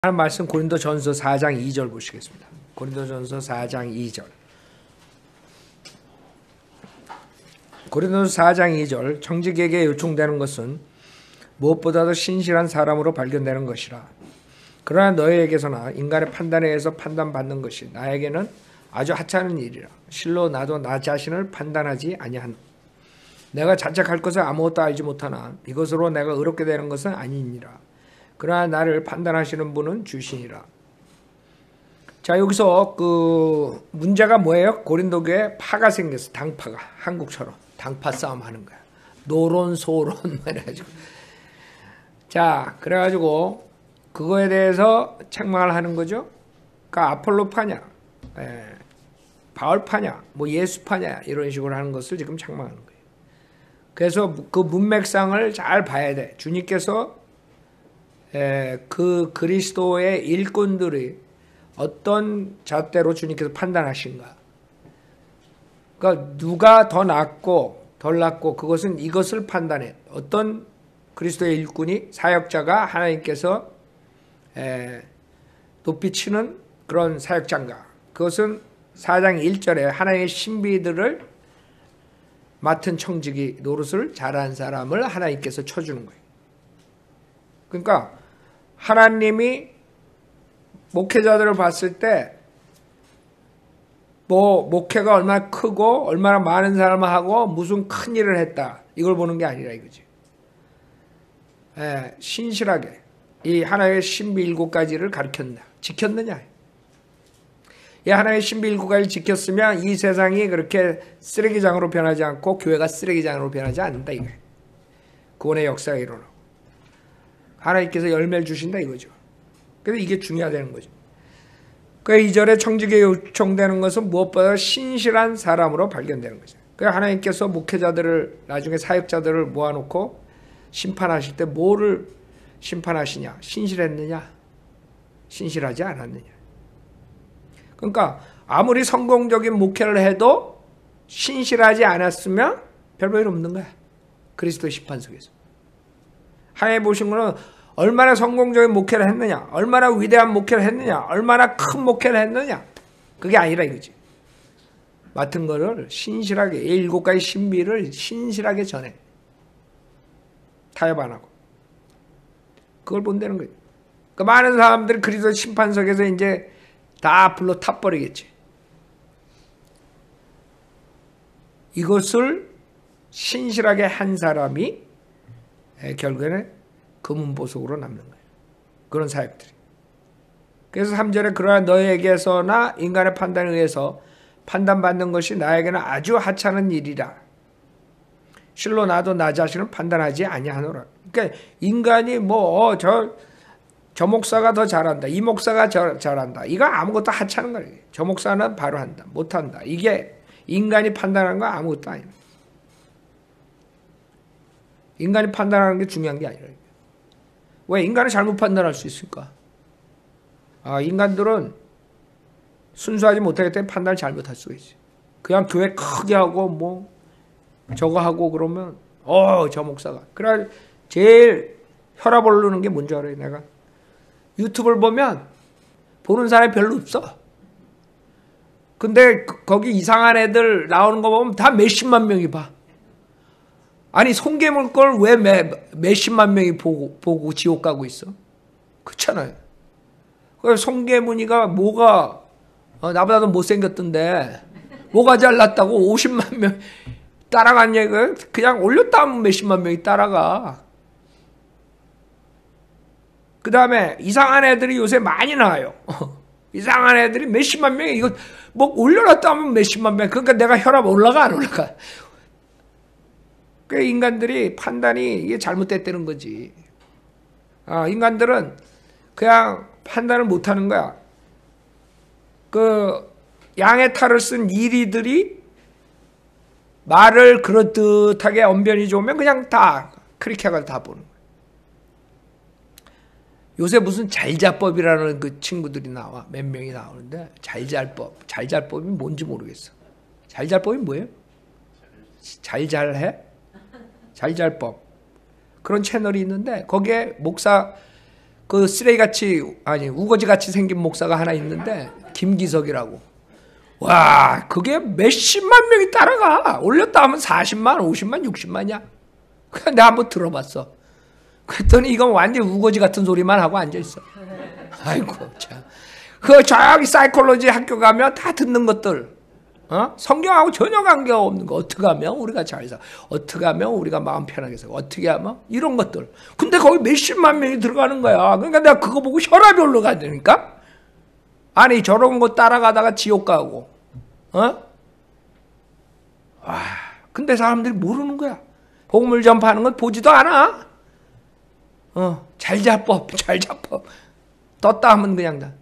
하는 말씀 고린도전서 4장 2절 보시겠습니다. 고린도전서 4장 2절. 고린도전서 4장 2절. 청지기에게 요청되는 것은 무엇보다도 신실한 사람으로 발견되는 것이라. 그러나 너희에게서나 인간의 판단에 의해서 판단받는 것이 나에게는 아주 하찮은 일이라. 실로 나도 나 자신을 판단하지 아니하노. 내가 자책할 것을 아무것도 알지 못하나 이것으로 내가 의롭게 되는 것은 아니니라. 그러나 나를 판단하시는 분은 주시니라. 자, 여기서 그 문제가 뭐예요? 고린도교에 파가 생겼어. 당파가. 한국처럼 당파 싸움 하는 거야. 노론 소론 해가지고. 자, 그래가지고 그거에 대해서 책망을 하는 거죠. 그러니까 아폴로파냐, 바울파냐, 뭐 예수파냐 이런 식으로 하는 것을 지금 책망하는 거예요. 그래서 그 문맥상을 잘 봐야 돼. 주님께서 그 그리스도의 일꾼들이 어떤 잣대로 주님께서 판단하신가. 그러니까 누가 더 낫고 덜 낫고 그것은 이것을 판단해. 어떤 그리스도의 일꾼이 사역자가 하나님께서 높이 치는 그런 사역자인가. 그것은 4장 1절에 하나님의 신비들을 맡은 청지기 노릇을 잘한 사람을 하나님께서 쳐주는 거예요. 그러니까 하나님이 목회자들을 봤을 때 뭐 목회가 얼마나 크고 얼마나 많은 사람을 하고 무슨 큰 일을 했다 이걸 보는 게 아니라 이거지. 신실하게 이 하나님의 신비 7가지를 가르쳤나 지켰느냐. 이 하나님의 신비 7가지를 지켰으면 이 세상이 그렇게 쓰레기장으로 변하지 않고 교회가 쓰레기장으로 변하지 않는다 이거예요. 구원의 역사가 일어나고 하나님께서 열매를 주신다 이거죠. 그래서 이게 중요하다는 거죠. 그 2절에 청지기에 요청되는 것은 무엇보다 신실한 사람으로 발견되는 거죠. 그 하나님께서 목회자들을 나중에 사역자들을 모아놓고 심판하실 때 뭐를 심판하시냐? 신실했느냐? 신실하지 않았느냐? 그러니까 아무리 성공적인 목회를 해도 신실하지 않았으면 별 볼 일 없는 거야. 그리스도의 심판석에서. 하나님 보신 거는 얼마나 성공적인 목회를 했느냐, 얼마나 위대한 목회를 했느냐, 얼마나 큰 목회를 했느냐, 그게 아니라 이거지. 맡은 거를 신실하게 7가지 신비를 신실하게 전해. 타협 안 하고. 그걸 본다는 거예요. 그러니까 많은 사람들이 그리스도 심판석에서 이제 다 불러 타버리겠지. 이것을 신실하게 한 사람이 결국에는 금은보석으로 남는 거예요. 그런 사역들이. 그래서 3절에 그러나 너에게서나 인간의 판단에 의해서 판단받는 것이 나에게는 아주 하찮은 일이라. 실로 나도 나 자신을 판단하지 아니하노라. 그러니까 인간이 뭐 저 목사가 더 잘한다. 이 목사가 잘한다. 이거 아무것도 하찮은 거예요. 저 목사는 바로 한다. 못한다. 이게 인간이 판단하는 건 아무것도 아니에요. 인간이 판단하는 게 중요한 게 아니라. 왜 인간은 잘못 판단할 수 있을까? 인간들은 순수하지 못하기 때문에 판단을 잘못할 수가 있어요. 그냥 교회 크게 하고 뭐 저거 하고 그러면 저 목사가. 그래 제일 혈압 오르는 게 뭔지 알아요? 내가 유튜브를 보면 보는 사람이 별로 없어. 근데 거기 이상한 애들 나오는 거 보면 다 몇십만 명이 봐. 아니 송계문 걸 왜 몇십만 명이 보고 지옥 가고 있어? 그렇잖아요. 그래서 송계문이가 뭐가 나보다도 못생겼던데 뭐가 잘났다고 50만 명 따라간 얘기가 그냥 올렸다 하면 몇십만 명이 따라가. 그 다음에 이상한 애들이 요새 많이 나와요. 이상한 애들이 몇십만 명이 이거 뭐 올려놨다 하면 몇십만 명. 그러니까 내가 혈압 올라가 안 올라가? 그 인간들이 판단이 이게 잘못됐다는 거지. 인간들은 그냥 판단을 못하는 거야. 그 양의 탈을 쓴 이리들이 말을 그럴듯하게 언변이 좋으면 그냥 다 크리켓을 다 보는 거야. 요새 무슨 잘자법이라는 그 친구들이 나와. 몇 명이 나오는데 잘잘법. 잘잘법이 뭔지 모르겠어. 잘잘법이 뭐예요? 잘잘해? 잘잘법. 그런 채널이 있는데 거기에 목사 그 쓰레기같이 아니 우거지같이 생긴 목사가 하나 있는데 김기석이라고. 와 그게 몇십만 명이 따라가. 올렸다 하면 40만 50만 60만이야. 그냥 내가 한번 들어봤어. 그랬더니 이건 완전 우거지 같은 소리만 하고 앉아있어. 아이고 참. 그 저기 사이콜로지 학교 가면 다 듣는 것들, 성경하고 전혀 관계가 없는 거. 어떻게 하면 우리가 잘 살, 어떻게 하면 우리가 마음 편하게 살고, 어떻게 하면 이런 것들. 근데 거기 몇십만 명이 들어가는 거야. 그러니까 내가 그거 보고 혈압이 올라가니까. 아니 저런 거 따라가다가 지옥 가고, 근데 사람들이 모르는 거야. 복음을 전파하는 건 보지도 않아. 잘자법. 떴다 하면 그냥 다.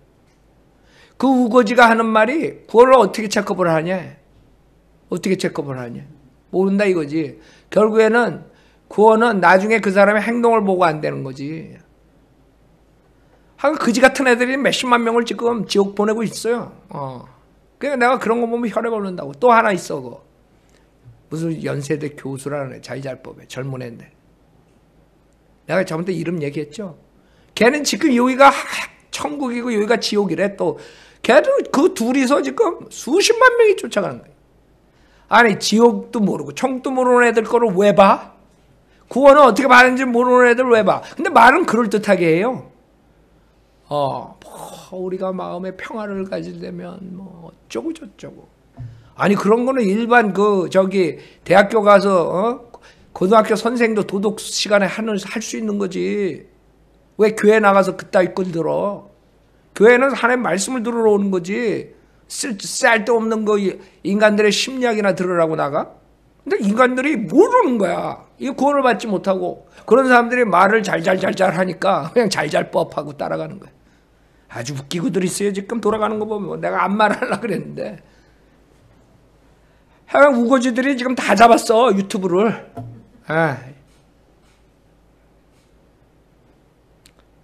그 우거지가 하는 말이 그걸 어떻게 체크업을 하냐? 어떻게 체크업을 하냐? 모른다 이거지. 결국에는 구원은 나중에 그 사람의 행동을 보고 안 되는 거지. 그지 같은 애들이 몇십만 명을 지금 지옥 보내고 있어요. 그러니까 내가 그런 거 보면 혈액 오른다고. 또 하나 있어, 그거. 무슨 연세대 교수라는 애, 자의잘법에 젊은 애인데. 내가 저번에 이름 얘기했죠. 걔는 지금 여기가 천국이고 여기가 지옥이래. 또 걔는 그 둘이서 지금 수십만 명이 쫓아가는 거예요. 아니 지옥도 모르고 천국도 모르는 애들 거를 왜 봐? 구원은 어떻게 받는지 모르는 애들 왜 봐? 근데 말은 그럴듯하게 해요. 우리가 마음의 평화를 가지려면 뭐 어쩌고 저쩌고. 아니 그런 거는 일반 대학교 가서 고등학교 선생도 도덕 시간에 할 수 있는 거지. 왜 교회 나가서 그따위 걸 들어? 교회는 하나님 말씀을 들으러 오는 거지. 쓸데없는 거 인간들의 심리학이나 들으라고 나가? 근데 인간들이 모르는 거야. 이 구원을 받지 못하고. 그런 사람들이 말을 잘잘 하니까 그냥 잘잘법하고 따라가는 거야. 아주 웃기고들 있어요. 지금 돌아가는 거 보면. 내가 안 말하려고 그랬는데. 해외 우거지들이 지금 다 잡았어. 유튜브를.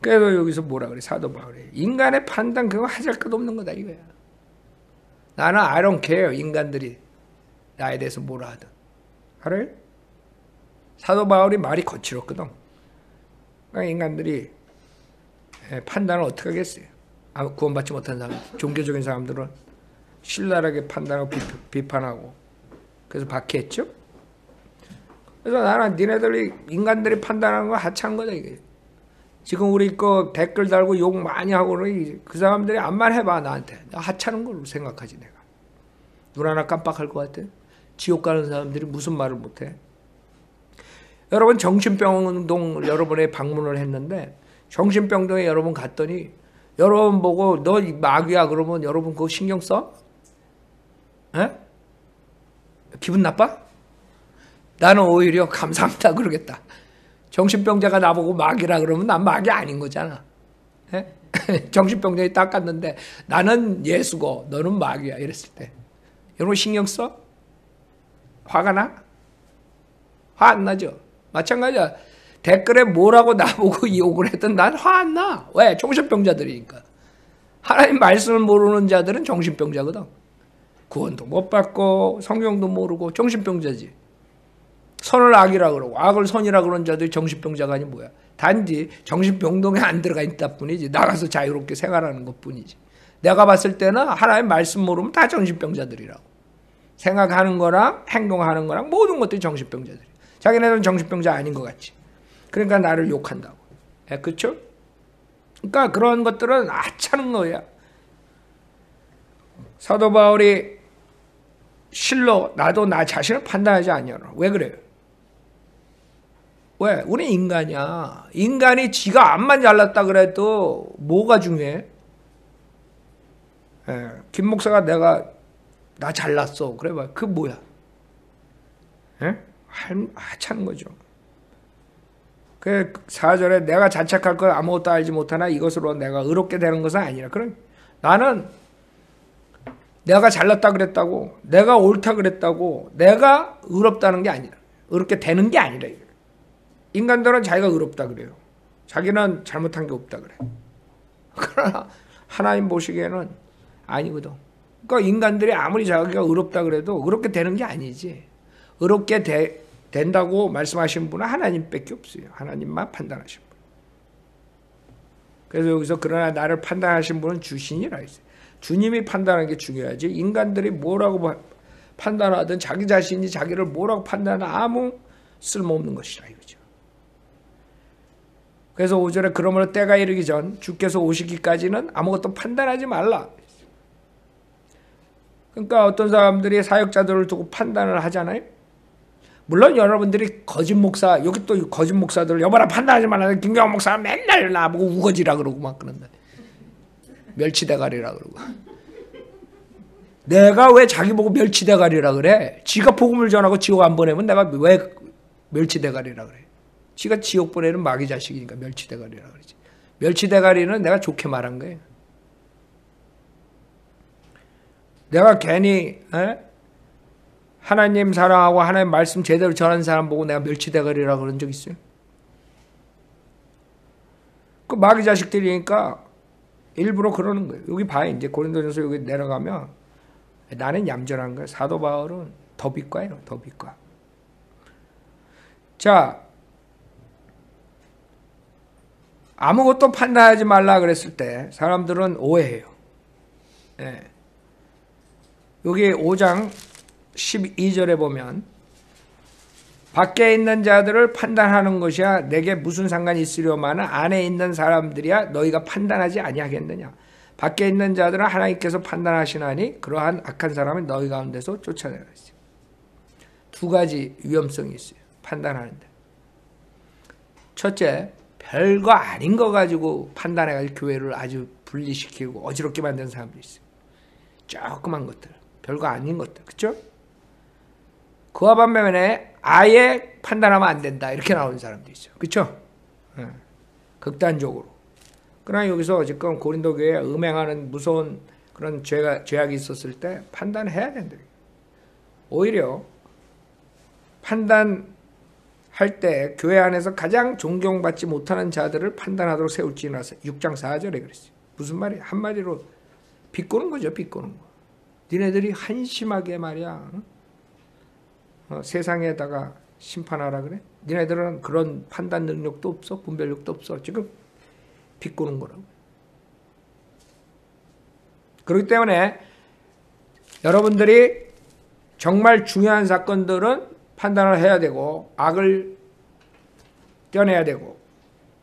그래서 여기서 뭐라 그래? 사도 바울이. 인간의 판단 그거 하잘 것 없는 거다 이거야. 나는 I don't care. 인간들이 나에 대해서 뭐라 하든. 알아요? 사도 바울이 말이 거칠었거든. 그러니까 인간들이 판단을 어떻게 하겠어요? 구원받지 못한 사람, 종교적인 사람들은 신랄하게 판단하고 비판하고 그래서 박해했죠. 그래서 나는 니네들이 인간들이 판단하는 거 하찮은 거다 이게. 지금 우리 거 댓글 달고 욕 많이 하고 그 사람들이 암만 해봐 나한테. 하찮은 걸로 생각하지 내가. 눈 하나 깜빡할 것 같아. 지옥 가는 사람들이 무슨 말을 못해. 여러분 정신병동 여러분에 방문을 했는데 정신병동에 여러분 갔더니 여러분 보고 너 마귀야 그러면 여러분 그거 신경 써? 기분 나빠? 나는 오히려 감사합니다 그러겠다. 정신병자가 나보고 마귀라 그러면 난 마귀 아닌 거잖아. 정신병자에 딱 갔는데 나는 예수고 너는 마귀야 이랬을 때 여러분 신경 써? 화가 나? 화 안 나죠? 마찬가지야. 댓글에 뭐라고 나보고 욕을 했든 난 화 안 나. 왜? 정신병자들이니까. 하나님 말씀을 모르는 자들은 정신병자거든. 구원도 못 받고 성경도 모르고 정신병자지. 선을 악이라 그러고 악을 선이라 그런 자들이 정신병자가 아니 뭐야. 단지 정신병동에 안 들어가 있다 뿐이지. 나가서 자유롭게 생활하는 것 뿐이지. 내가 봤을 때는 하나님 말씀 모르면 다 정신병자들이라고. 생각하는 거랑 행동하는 거랑 모든 것들이 정신병자들이. 자기네들은 정신병자 아닌 것 같지. 그러니까 나를 욕한다고. 그렇죠? 그러니까 그런 것들은 하찮은 거야. 사도 바울이 실로 나도 나 자신을 판단하지 않냐로. 왜 그래요? 왜? 우리 인간이야. 인간이 지가 암만 잘났다 그래도 뭐가 중요해? 김 목사가 나 잘났어. 그래 봐. 그게 뭐야? 하찮은 거죠. 그 4절에 내가 자책할 걸 아무것도 알지 못하나 이것으로 내가 의롭게 되는 것은 아니라. 그럼 나는 내가 잘났다 그랬다고, 내가 옳다 그랬다고, 내가 의롭다는 게 아니라, 의롭게 되는 게 아니라. 인간들은 자기가 의롭다 그래요. 자기는 잘못한 게 없다 그래. 그러나 하나님 보시기에는 아니거든. 그러니까 인간들이 아무리 자기가 의롭다 그래도 의롭게 되는 게 아니지. 의롭게 된다고 말씀하신 분은 하나님밖에 없어요. 하나님만 판단하신 분. 그래서 여기서 그러나 나를 판단하신 분은 주신이라 했어요. 주님이 판단하는 게 중요하지. 인간들이 뭐라고 판단하든 자기 자신이 자기를 뭐라고 판단하든 아무 쓸모없는 것이라 이거죠. 그래서 5절에 그러므로 때가 이르기 전 주께서 오시기까지는 아무것도 판단하지 말라. 그러니까 어떤 사람들이 사역자들을 두고 판단을 하잖아요. 물론 여러분들이 거짓 목사, 여기 또 거짓 목사들 여봐라 판단하지 말라. 김경환 목사가 맨날 나보고 우거지라 그러고 막 그런다. 멸치대가리라 그러고. 내가 왜 자기 보고 멸치대가리라 그래? 지가 복음을 전하고 지옥 안 보내면 내가 왜 멸치대가리라 그래? 지가 지옥 보내는 마귀 자식이니까 멸치대가리라 그러지. 멸치대가리는 내가 좋게 말한 거예요. 내가 괜히 하나님 사랑하고 하나님 말씀 제대로 전하는 사람 보고 내가 멸치대가리라 그런 적 있어요? 그 마귀 자식들이니까 일부러 그러는 거예요. 여기 봐요. 이제 고린도전서 여기 내려가면 나는 얌전한 거예요. 사도 바울은 더비과예요. 더비과. 자, 아무것도 판단하지 말라 그랬을 때 사람들은 오해해요. 예. 여기 5장 12절에 보면 밖에 있는 자들을 판단하는 것이야 내게 무슨 상관이 있으려마는 안에 있는 사람들이야 너희가 판단하지 아니하겠느냐. 밖에 있는 자들은 하나님께서 판단하시나니 그러한 악한 사람은 너희 가운데서 쫓아내라 했어요. 두 가지 위험성이 있어요. 판단하는데. 첫째, 별거 아닌 거 가지고 판단해가지고 교회를 아주 분리시키고 어지럽게 만드는 사람도 있어요. 조그만 것들, 별거 아닌 것들, 그렇죠? 그와 반면에 아예 판단하면 안 된다 이렇게 나오는 사람도 있어요. 그렇죠? 극단적으로. 그러나 여기서 지금 고린도 교회에 음행하는 무서운 그런 죄악이 있었을 때 판단해야 된다. 오히려 판단할 때 교회 안에서 가장 존경받지 못하는 자들을 판단하도록 세울지니라 6장 4절에 그랬어요. 무슨 말이에요? 한마디로 비꼬는 거죠. 비꼬는 거. 니네들이 한심하게 말이야. 세상에다가 심판하라 그래? 니네들은 그런 판단 능력도 없어? 분별력도 없어? 지금 비꼬는 거라고. 그렇기 때문에 여러분들이 정말 중요한 사건들은 판단을 해야 되고 악을 떼어내야 되고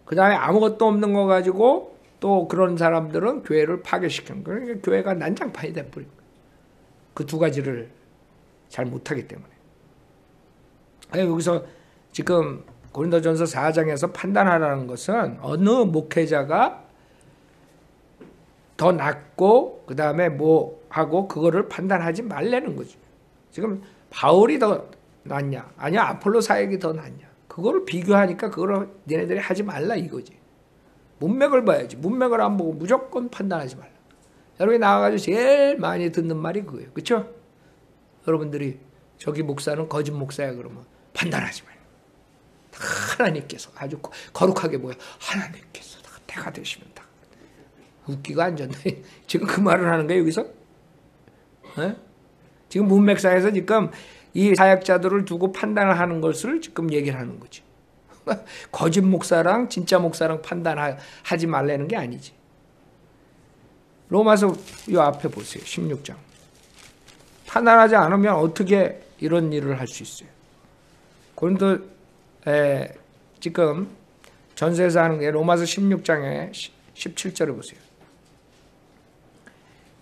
그 다음에 아무것도 없는 거 가지고 또 그런 사람들은 교회를 파괴시키는 거예요. 그러니까 교회가 난장판이 돼버린 거예요. 그 두 가지를 잘 못하기 때문에. 여기서 지금 고린도전서 4장에서 판단하라는 것은 어느 목회자가 더 낫고 그 다음에 뭐 하고 그거를 판단하지 말라는 거죠. 지금 바울이 더 낫냐 아니야 아폴로 사역이 더 낫냐 그거를 비교하니까 그거를 니네들이 하지 말라 이거지. 문맥을 봐야지. 문맥을 안 보고 무조건 판단하지 말라. 여러분이 나와가지고 제일 많이 듣는 말이 그거예요. 그렇죠? 여러분들이 저기 목사는 거짓 목사야 그러면 판단하지 말라. 하나님께서 아주 거룩하게 뭐야 하나님께서 때가 되시면 다 웃기가 안 좋네. 지금 그 말을 하는 거예요 여기서? 지금 문맥상에서 지금 이 사역자들을 두고 판단을 하는 것을 지금 얘기를 하는 거지. 거짓 목사랑 진짜 목사랑 판단하지 말라는 게 아니지. 로마서 이 앞에 보세요. 16장. 판단하지 않으면 어떻게 이런 일을 할 수 있어요? 고린도에 지금 전서에서 하는 게 로마서 16장에 17절을 보세요.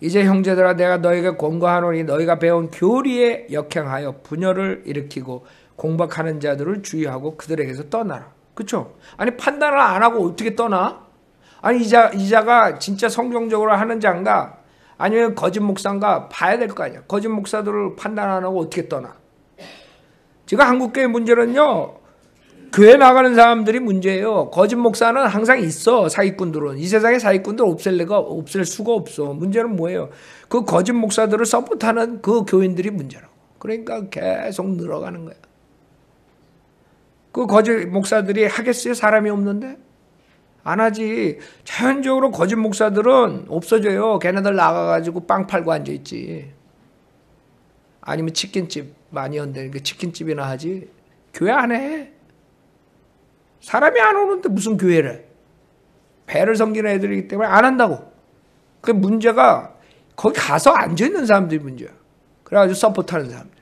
이제 형제들아 내가 너희에게 권고하노니 너희가 배운 교리에 역행하여 분열을 일으키고 공박하는 자들을 주의하고 그들에게서 떠나라. 그렇죠? 아니 판단을 안 하고 어떻게 떠나? 아니 이자가 진짜 성경적으로 하는 자인가? 아니면 거짓 목사인가? 봐야 될 거 아니야. 거짓 목사들을 판단 안 하고 어떻게 떠나? 지금 한국교회 문제는요. 교회 나가는 사람들이 문제예요. 거짓 목사는 항상 있어. 사기꾼들은. 이 세상에 사기꾼들 없앨 수가 없어. 문제는 뭐예요? 그 거짓 목사들을 서포트하는 그 교인들이 문제라고. 그러니까 계속 늘어가는 거야. 그 거짓 목사들이 하겠어요? 사람이 없는데? 안 하지. 자연적으로 거짓 목사들은 없어져요. 걔네들 나가가지고 빵 팔고 앉아있지. 아니면 치킨집 많이 한다니까 치킨집이나 하지. 교회 안 해. 사람이 안 오는데 무슨 교회를? 배를 섬기는 애들이기 때문에 안 한다고. 그 문제가 거기 가서 앉아있는 사람들이 문제야. 그래가지고 서포트하는 사람들.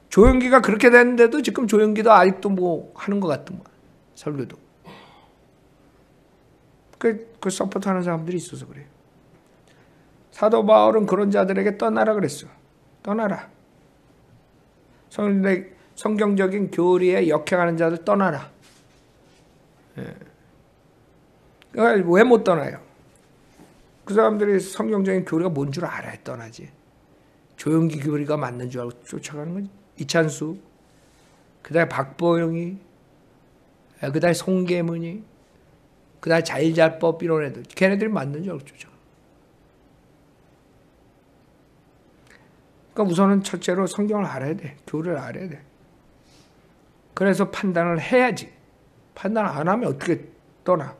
조영기가 그렇게 됐는데도 지금 조영기도 아직도 뭐 하는 것 같더만. 설교도. 그 서포트하는 사람들이 있어서 그래요. 사도 바울은 그런 자들에게 떠나라 그랬어. 떠나라. 성경적인 교리에 역행하는 자들 떠나라. 그러니까 왜 못 떠나요? 그 사람들이 성경적인 교리가 뭔 줄 알아야 떠나지. 조영기 교리가 맞는 줄 알고 쫓아가는 거지. 이찬수, 그다음에 박보영이, 그다음에 송계문이, 그다음에 잘잘법 이런 애들. 걔네들이 맞는 줄 알고 쫓아가. 그러니까 우선은 첫째로 성경을 알아야 돼. 교리를 알아야 돼. 그래서 판단을 해야지. 판단 안 하면 어떻게 떠나?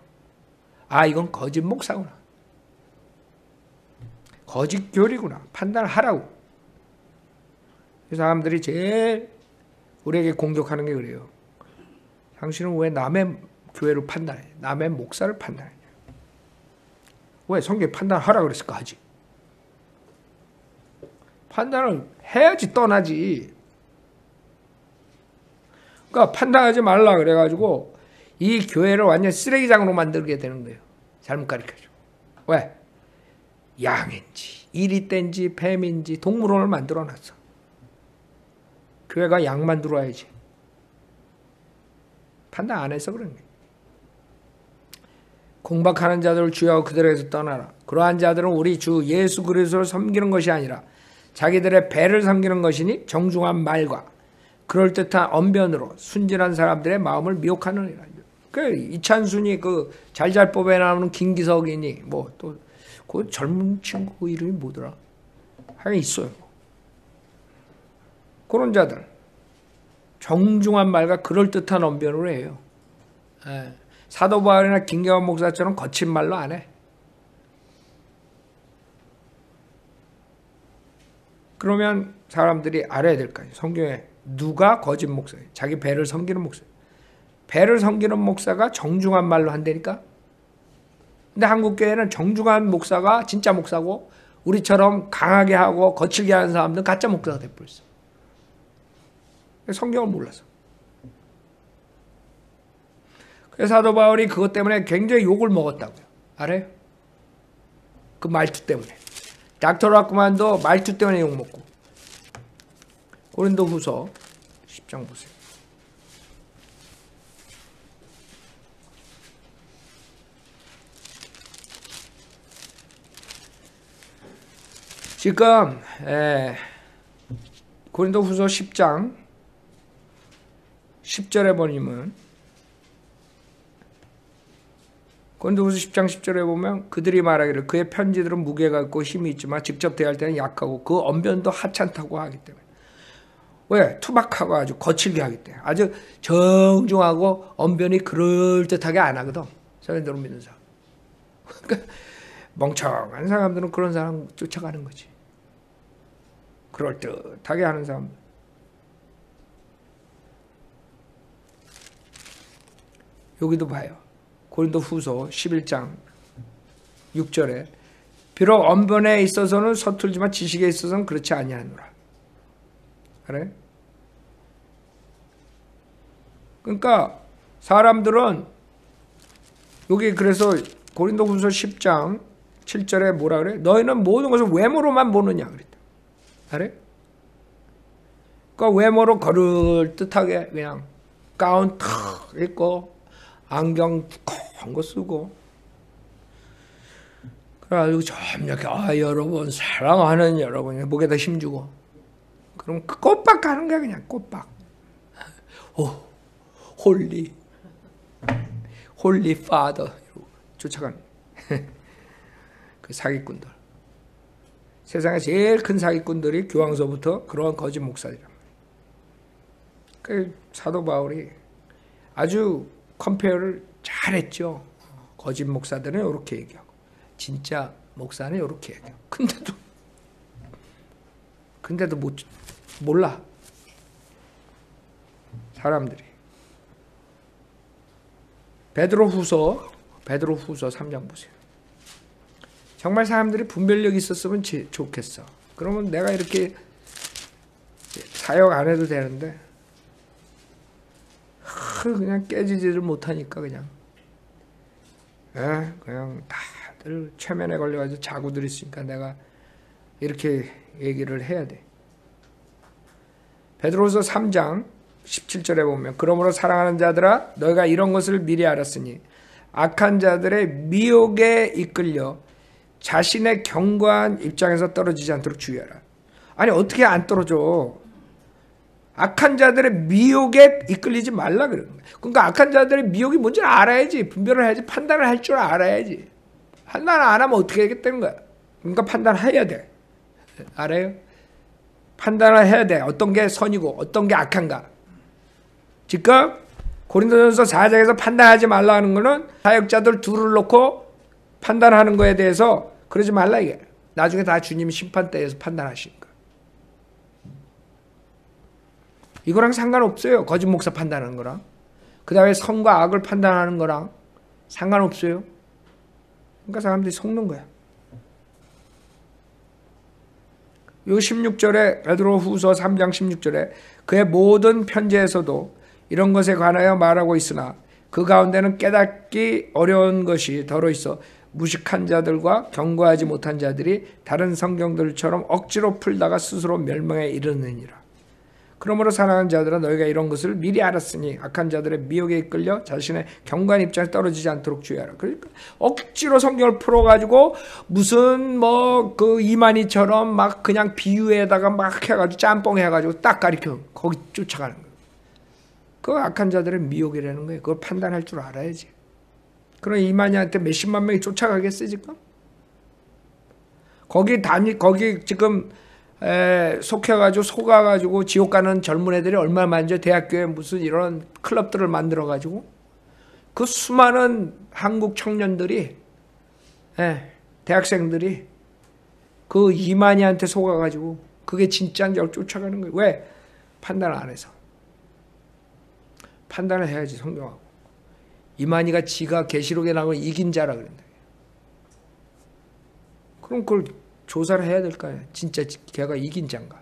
아, 이건 거짓 목사구나. 거짓 교리구나. 판단을 하라고. 이 사람들이 제일 우리에게 공격하는 게 그래요. 당신은 왜 남의 교회를 판단해? 남의 목사를 판단해? 왜 성경 판단하라 그랬을까 하지? 판단을 해야지 떠나지. 그러니까 판단하지 말라 그래가지고 이 교회를 완전 쓰레기장으로 만들게 되는 거예요. 잘못 가르쳐줘. 왜? 양인지 이리떼인지 뱀인지 동물원을 만들어놨어. 교회가 양만 들어와야지. 판단 안 해서 그런 거예요. 공박하는 자들을 주의하고 그들에게서 떠나라. 그러한 자들은 우리 주 예수 그리스도를 섬기는 것이 아니라 자기들의 배를 섬기는 것이니 정중한 말과 그럴듯한 언변으로 순진한 사람들의 마음을 미혹하느니라. 그 이찬순이 그 잘잘법에 나오는 김기석이니 뭐 또 그 젊은 친구 이름이 뭐더라? 하여간 있어요. 그런 자들 정중한 말과 그럴듯한 언변으로 해요. 사도 바울이나 김경환 목사처럼 거친 말로 안 해. 그러면 사람들이 알아야 될 거 아니에요. 성경에 누가 거짓 목사예요? 자기 배를 섬기는 목사. 배를 섬기는 목사가 정중한 말로 한다니까? 근데 한국교회는 정중한 목사가 진짜 목사고 우리처럼 강하게 하고 거칠게 하는 사람들은 가짜 목사가 돼버렸어. 성경을 몰라서. 그래서 사도 바울이 그것 때문에 굉장히 욕을 먹었다고요. 알아요? 그 말투 때문에. 닥터라크만도 말투 때문에 욕먹고. 고린도 후서 10장 보세요. 지금 고린도 후서 10장 10절에 보면 고린도후서 10장 10절에 보면 그들이 말하기를 그의 편지들은 무게가 있고 힘이 있지만 직접 대할 때는 약하고 그 언변도 하찮다고 하기 때문에. 왜? 투박하고 아주 거칠게 하기 때문에. 아주 정중하고 언변이 그럴듯하게 안 하거든. 사람들은 믿는 사람. 그러니까 멍청한 사람들은 그런 사람 쫓아가는 거지. 그럴듯하게 하는 사람들. 여기도 봐요. 고린도 후서 11장 6절에 비록 언변에 있어서는 서툴지만 지식에 있어서는 그렇지 아니하노라. 그래? 그러니까 사람들은 여기 그래서 고린도 후서 10장 7절에 뭐라 그래? 너희는 모든 것을 외모로만 보느냐 그랬다. 그래? 그러니까 외모로 거를듯하게 그냥 가운 탁 입고 안경 두꺼운 거 쓰고 그래가지고 좀 이렇게 여러분 사랑하는 여러분 목에다 힘주고 그럼 그 꽃박 가는 거야 그냥 꽃박. 홀리 파더 쫓아가는 그 사기꾼들. 세상에 제일 큰 사기꾼들이 교황서부터 그런 거짓 목사들이란 말이에요. 그 사도 바울이 아주 컴페어를 잘했죠. 거짓 목사들은 이렇게 얘기하고 진짜 목사는 이렇게 얘기하고 근데도 몰라 사람들이. 베드로 후서 베드로 후서 3장 보세요. 정말 사람들이 분별력이 있었으면 좋겠어. 그러면 내가 이렇게 사역 안 해도 되는데 그냥 깨지지를 못하니까 그냥 다들 최면에 걸려가지고 자고들 있으니까 내가 이렇게 얘기를 해야 돼. 베드로후서 3장 17절에 보면 그러므로 사랑하는 자들아 너희가 이런 것을 미리 알았으니 악한 자들의 미혹에 이끌려 자신의 견고한 입장에서 떨어지지 않도록 주의하라. 아니 어떻게 안 떨어져? 악한 자들의 미혹에 이끌리지 말라 그러는 거야. 그러니까 악한 자들의 미혹이 뭔지를 알아야지. 분별을 해야지. 판단을 할 줄 알아야지. 판단을 안 하면 어떻게 하겠다는 거야. 그러니까 판단해야 돼. 알아요? 판단을 해야 돼. 어떤 게 선이고 어떤 게 악한가. 지금 고린도전서 4장에서 판단하지 말라는 거는 사역자들 둘을 놓고 판단하는 거에 대해서 그러지 말라 이게. 나중에 다 주님이 심판대에서 판단하시니까. 이거랑 상관없어요. 거짓 목사 판단하는 거랑. 그 다음에 선과 악을 판단하는 거랑 상관없어요. 그러니까 사람들이 속는 거야. 요 16절에 베드로 후서 3장 16절에 그의 모든 편지에서도 이런 것에 관하여 말하고 있으나 그 가운데는 깨닫기 어려운 것이 더러 있어 무식한 자들과 경고하지 못한 자들이 다른 성경들처럼 억지로 풀다가 스스로 멸망에 이르느니라. 그러므로 사랑하는 자들아 너희가 이런 것을 미리 알았으니 악한 자들의 미혹에 이끌려 자신의 견고한 입장에 떨어지지 않도록 주의하라. 그러니까 억지로 성경을 풀어가지고 무슨 뭐 그 이만희처럼 막 그냥 비유에다가 막 해가지고 짬뽕 해가지고 딱 가리켜 거기 쫓아가는 거예요. 그거 악한 자들의 미혹이라는 거예요. 그걸 판단할 줄 알아야지. 그럼 이만희한테 몇십만 명이 쫓아가겠어요 지금? 거기 지금 속해가지고 속아가지고 지옥 가는 젊은 애들이 얼마나 많은지 대학교에 무슨 이런 클럽들을 만들어가지고 그 수많은 한국 청년들이 대학생들이 그 이만희한테 속아가지고 그게 진짜인 줄 쫓아가는 거예요. 왜? 판단을 안 해서. 판단을 해야지 성경하고. 이만희가 지가 계시록에 나온 이긴 자라 그런다. 그럼 그걸 조사를 해야 될 거 아니야. 진짜 걔가 이긴 자인가.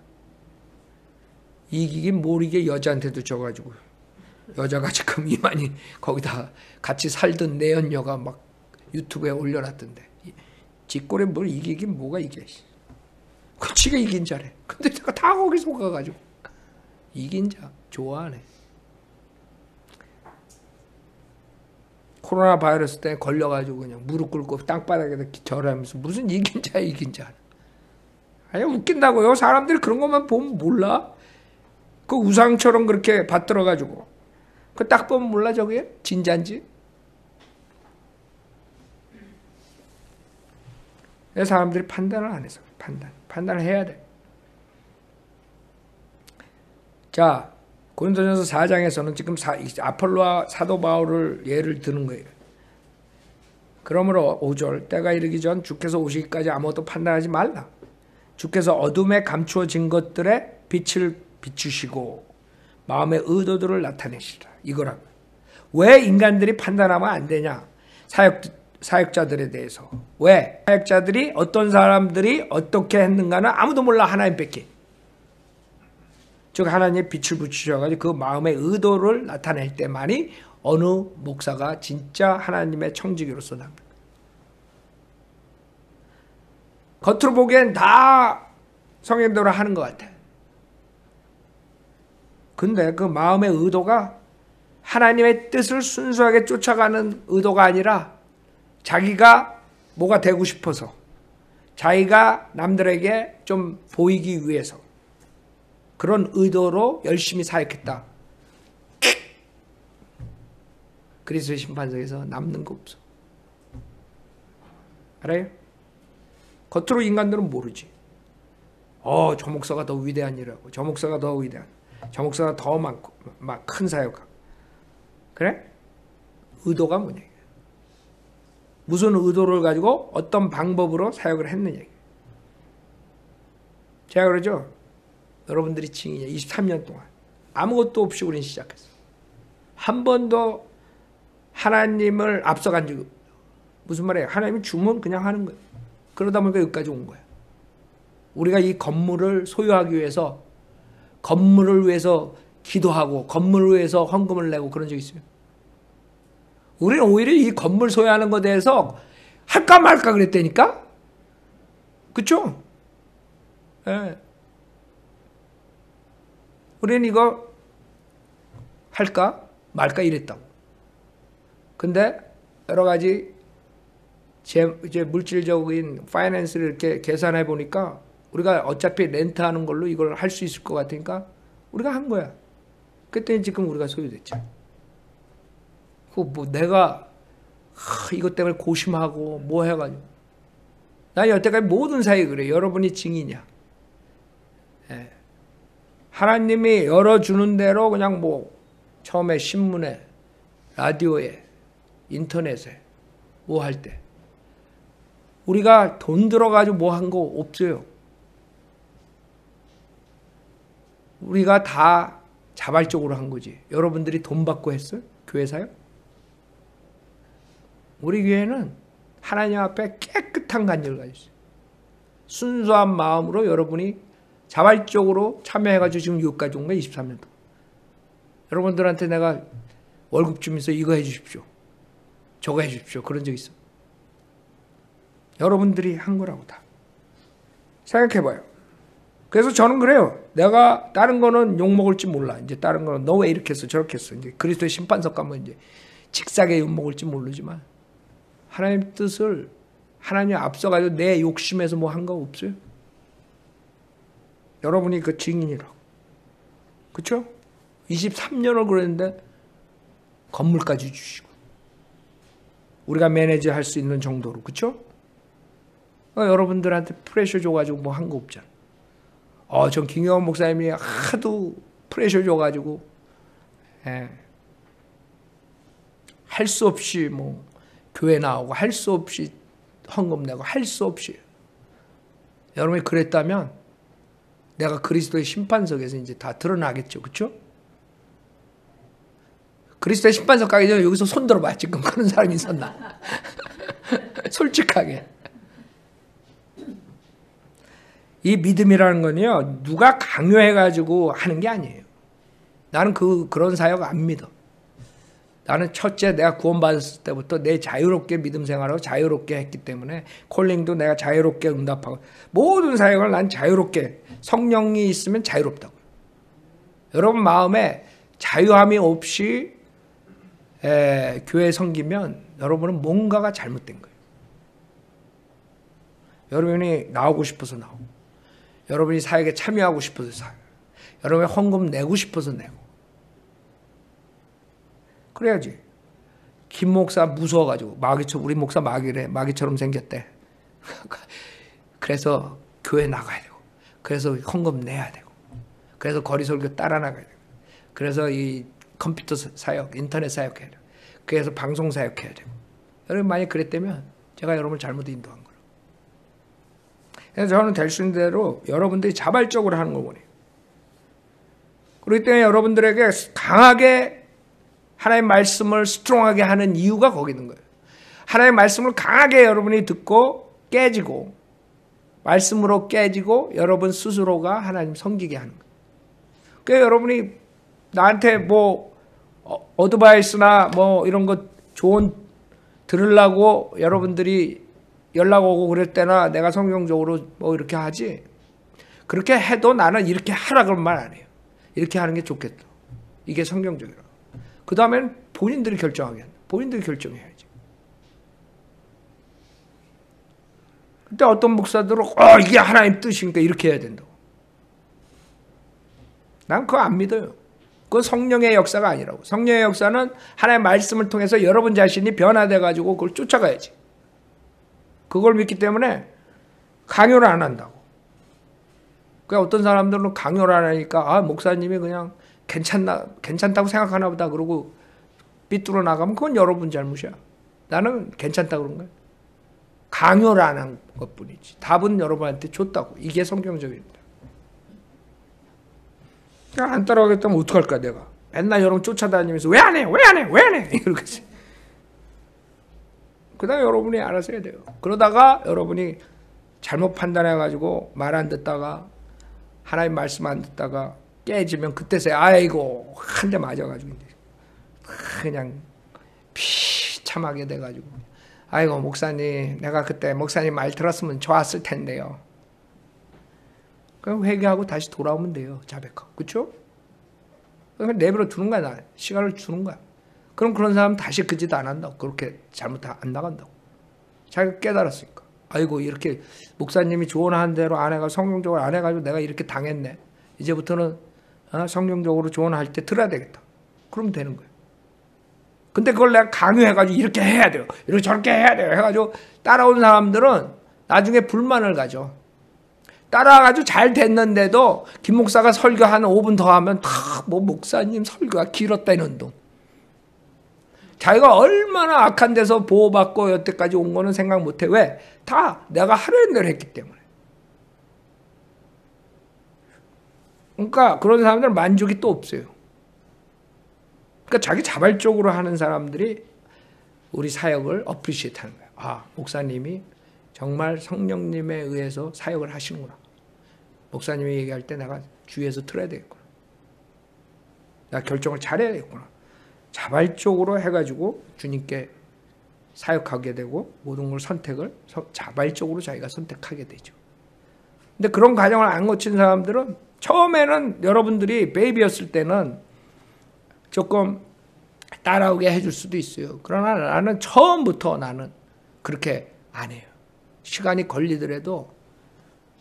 이기긴 모르게 여자한테도 져가지고 여자가 지금 이만희 거기다 같이 살던 내연녀가 막 유튜브에 올려놨던데 지 꼴에 뭘 이기긴 뭐가 이겨. 그 지가 이긴 자래. 근데 내가 다 거기 속아가지고 이긴 자 좋아하네. 코로나 바이러스 때문에 걸려가지고 그냥 무릎 꿇고 땅바닥에다 절하면서 무슨 이긴 자야 이긴 자. 아니 웃긴다고요. 사람들이 그런 것만 보면 몰라. 그 우상처럼 그렇게 받들어가지고 그 딱 보면 몰라 저게 진짠지. 사람들이 판단을 안 해서 판단을 해야 돼. 자 고린도전서 4장에서는 지금 아폴로와 사도 바울을 예를 드는 거예요. 그러므로 5절 때가 이르기 전 주께서 오시기까지 아무것도 판단하지 말라. 주께서 어둠에 감추어진 것들에 빛을 비추시고 마음의 의도들을 나타내시라. 이거라고. 왜 인간들이 판단하면 안 되냐? 사역자들에 대해서. 왜? 사역자들이 어떤 사람들이 어떻게 했는가는 아무도 몰라. 하나님밖에. 즉 하나님의 빛을 붙이셔가지고 그 마음의 의도를 나타낼 때만이 어느 목사가 진짜 하나님의 청지기로서 납니다. 겉으로 보기엔 다 성경대로 하는 것 같아. 근데 그 마음의 의도가 하나님의 뜻을 순수하게 쫓아가는 의도가 아니라 자기가 뭐가 되고 싶어서 자기가 남들에게 좀 보이기 위해서 그런 의도로 열심히 사역했다. 그리스도의 심판석에서 남는 거 없어. 알아요? 겉으로 인간들은 모르지. 저 목사가 더 위대한 일하고 저 목사가 더 위대한 저 목사가 더 많고 막 큰 사역하고. 그래? 의도가 뭐냐. 무슨 의도를 가지고 어떤 방법으로 사역을 했느냐. 제가 그러죠. 여러분들이 증인이야. 23년 동안 아무것도 없이 우리는 시작했어. 한 번도 하나님을 앞서간 적이 없어. 무슨 말이에요? 하나님이 주면 그냥 하는 거예요. 그러다 보니까 여기까지 온 거예요. 우리가 이 건물을 소유하기 위해서 건물을 위해서 기도하고 건물을 위해서 헌금을 내고 그런 적 있어요. 우리는 오히려 이 건물 소유하는 것에 대해서 할까 말까 그랬다니까? 그쵸? 예. 우리는 이거 할까 말까 이랬다고. 근데 여러 가지 이제 물질적인 파이낸스를 이렇게 계산해 보니까 우리가 어차피 렌트하는 걸로 이걸 할 수 있을 것 같으니까 우리가 한 거야. 그때 지금 우리가 소유됐죠. 뭐 내가 이것 때문에 고심하고 뭐 해가지고 난 여태까지 모든 사역이 그래. 여러분이 증인이야. 예. 하나님이 열어주는 대로 그냥 뭐 처음에 신문에 라디오에 인터넷에 뭐 할 때 우리가 돈 들어가지고 뭐 한 거 없어요. 우리가 다 자발적으로 한 거지. 여러분들이 돈 받고 했어요? 교회사요? 우리 교회는 하나님 앞에 깨끗한 간절을 가지고 있어요. 순수한 마음으로 여러분이 자발적으로 참여해가지고 지금 여기까지 온 거예요. 23년 동안. 여러분들한테 내가 월급 주면서 이거 해주십시오. 저거 해주십시오. 그런 적 있어. 여러분들이 한 거라고 다. 생각해봐요. 그래서 저는 그래요. 내가 다른 거는 욕먹을지 몰라. 이제 다른 거는 너 왜 이렇게 했어 저렇게 했어. 이제 그리스도의 심판석 가면 이제 직사게 욕먹을지 모르지만 하나님 뜻을 하나님 앞서가지고 내 욕심에서 뭐 한 거 없어요? 여러분이 그 증인이라고. 그렇죠? 23년을 그랬는데 건물까지 주시고 우리가 매니저 할 수 있는 정도로. 그렇죠? 여러분들한테 프레셔 줘가지고 뭐 한 거 없잖아. 전 김경원 목사님이 하도 프레셔 줘가지고 할 수 없이 뭐 교회 나오고 할 수 없이 헌금 내고 할 수 없이. 여러분이 그랬다면 내가 그리스도의 심판석에서 이제 다 드러나겠죠. 그렇죠? 그리스도의 심판석 가기 전에 여기서 손 들어봐. 지금 그런 사람이 있었나? 솔직하게. 이 믿음이라는 건요, 누가 강요해가지고 하는 게 아니에요. 나는 그런 사역 안 믿어. 나는 첫째 내가 구원받았을 때부터 내 자유롭게 믿음 생활하고 자유롭게 했기 때문에 콜링도 내가 자유롭게 응답하고 모든 사역을 난 자유롭게 성령이 있으면 자유롭다고요. 여러분 마음에 자유함이 없이 교회 섬기면 여러분은 뭔가가 잘못된 거예요. 여러분이 나오고 싶어서 나오고 여러분이 사역에 참여하고 싶어서 사역 여러분이 헌금 내고 싶어서 내고 그래야지. 김 목사 무서워가지고 마귀처럼 우리 목사 마귀래. 마귀처럼 생겼대. 그래서 교회 나가야 되고 그래서 헌금 내야 되고 그래서 거리 설교 따라 나가야 되고 그래서 이 컴퓨터 사역 인터넷 사역해야 되고 그래서 방송 사역해야 되고 여러분 만약 그랬다면 제가 여러분을 잘못 인도한 거예요. 그래서 저는 될 수 있는 대로 여러분들이 자발적으로 하는 걸 원해요. 그렇기 때문에 여러분들에게 강하게 하나님의 말씀을 스트롱하게 하는 이유가 거기 있는 거예요. 하나님의 말씀을 강하게 여러분이 듣고 깨지고 말씀으로 깨지고 여러분 스스로가 하나님 섬기게 하는 거예요. 그러니까 여러분이 나한테 뭐 어드바이스나 뭐 이런 거 조언 들으려고 여러분들이 연락 오고 그럴 때나 내가 성경적으로 뭐 이렇게 하지 그렇게 해도 나는 이렇게 하라 그런 말 안 해요. 이렇게 하는 게 좋겠다. 이게 성경적이라고. 그 다음에는 본인들이 결정하게 한다. 본인들이 결정해야지. 그때 어떤 목사들은 이게 하나님 뜻이니까 이렇게 해야 된다고. 난 그거 안 믿어요. 그건 성령의 역사가 아니라고. 성령의 역사는 하나님의 말씀을 통해서 여러분 자신이 변화돼가지고 그걸 쫓아가야지. 그걸 믿기 때문에 강요를 안 한다고. 그러니까 어떤 사람들은 강요를 안 하니까 목사님이 그냥 괜찮다고 생각하나 보다 그러고 삐뚤어 나가면 그건 여러분 잘못이야. 나는 괜찮다고 그런 거야. 강요를 안 한 것뿐이지. 답은 여러분한테 줬다고. 이게 성경적입니다. 그러니까 안 따라가겠다면 어떡할까 내가. 맨날 여러분 쫓아다니면서 왜 안 해? 왜 안 해? 왜 안 해? 이러겠지. 그다음에 여러분이 알아서 해야 돼요. 그러다가 여러분이 잘못 판단해가지고 말 안 듣다가 하나님 말씀 안 듣다가 깨지면 그때서야 아이고 한 대 맞아가지고 그냥 비참하게 돼가지고 아이고 목사님 내가 그때 목사님 말 들었으면 좋았을 텐데요. 그럼 회개하고 다시 돌아오면 돼요. 자백하고. 그렇죠? 그러니까 내버려 두는 거야. 나 시간을 주는 거야. 그럼 그런 사람 다시 그 짓 안 한다고. 그렇게 잘못 안 나간다고. 자기가 깨달았으니까. 아이고 이렇게 목사님이 조언한 대로 안 해가지고 성경적으로 안 해가지고 내가 이렇게 당했네. 이제부터는 성경적으로 조언할 때 들어야 되겠다. 그러면 되는 거예요. 근데 그걸 내가 강요해가지고 이렇게 해야 돼요. 이렇게 저렇게 해야 돼요. 해가지고 따라온 사람들은 나중에 불만을 가져. 따라가지고 잘 됐는데도 김 목사가 설교 한 5분 더 하면 다 뭐 목사님 설교가 길었다는 둥. 자기가 얼마나 악한 데서 보호받고 여태까지 온 거는 생각 못해. 왜? 다 내가 하려는 대로 했기 때문에. 그러니까 그런 사람들은 만족이 또 없어요. 그러니까 자기 자발적으로 하는 사람들이 우리 사역을 어프리시에이트 하는 거야. 아, 목사님이 정말 성령님에 의해서 사역을 하시는구나. 목사님이 얘기할 때 내가 주위에서 들어야 되겠구나. 내가 결정을 잘해야 되겠구나. 자발적으로 해가지고 주님께 사역하게 되고 모든 걸 선택을 자발적으로 자기가 선택하게 되죠. 근데 그런 과정을 안 거친 사람들은 처음에는 여러분들이 베이비였을 때는 조금 따라오게 해줄 수도 있어요. 그러나 나는 처음부터 나는 그렇게 안 해요. 시간이 걸리더라도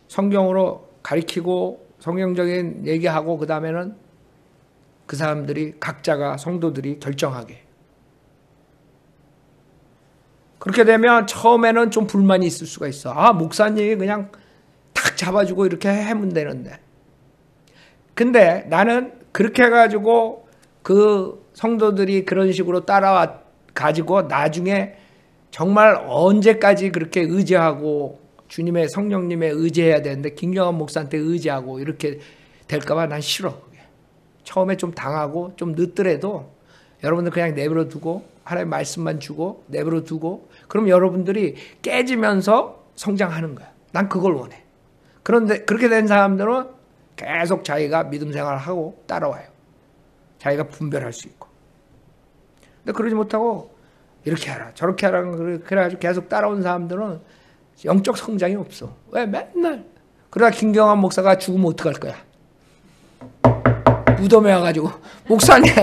성경으로 가리키고 성경적인 얘기하고 그 다음에는 그 사람들이 각자가 성도들이 결정하게. 그렇게 되면 처음에는 좀 불만이 있을 수가 있어. 아, 목사님이 그냥 탁 잡아주고 이렇게 하면 되는데. 근데 나는 그렇게 해가지고 그 성도들이 그런 식으로 따라와 가지고 나중에 정말 언제까지 그렇게 의지하고 주님의 성령님에 의지해야 되는데 김경환 목사한테 의지하고 이렇게 될까봐 난 싫어. 처음에 좀 당하고 좀 늦더라도 여러분들 그냥 내버려 두고 하나님의 말씀만 주고 내버려 두고 그럼 여러분들이 깨지면서 성장하는 거야. 난 그걸 원해. 그런데 그렇게 된 사람들은 계속 자기가 믿음 생활을 하고 따라와요. 자기가 분별할 수 있고. 근데 그러지 못하고 이렇게 하라 저렇게 하라 그래가지고 계속 따라온 사람들은 영적 성장이 없어. 왜? 맨날 그러다 김경환 목사가 죽으면 어떡할 거야. 무덤에 와가지고 목사님